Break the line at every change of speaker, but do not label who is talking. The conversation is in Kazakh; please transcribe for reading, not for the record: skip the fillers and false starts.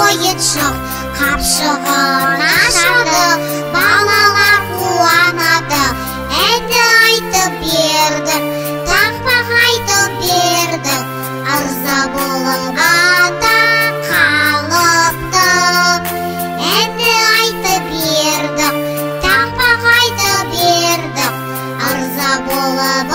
ойыншық қапшығын ашады, балалар қуанады. Әнді айтып бердік, тақпақ айтып бердік, ырза болып ата қалыптық. Әнді айтып бердік, тақпақ айтып бердік, ырза болып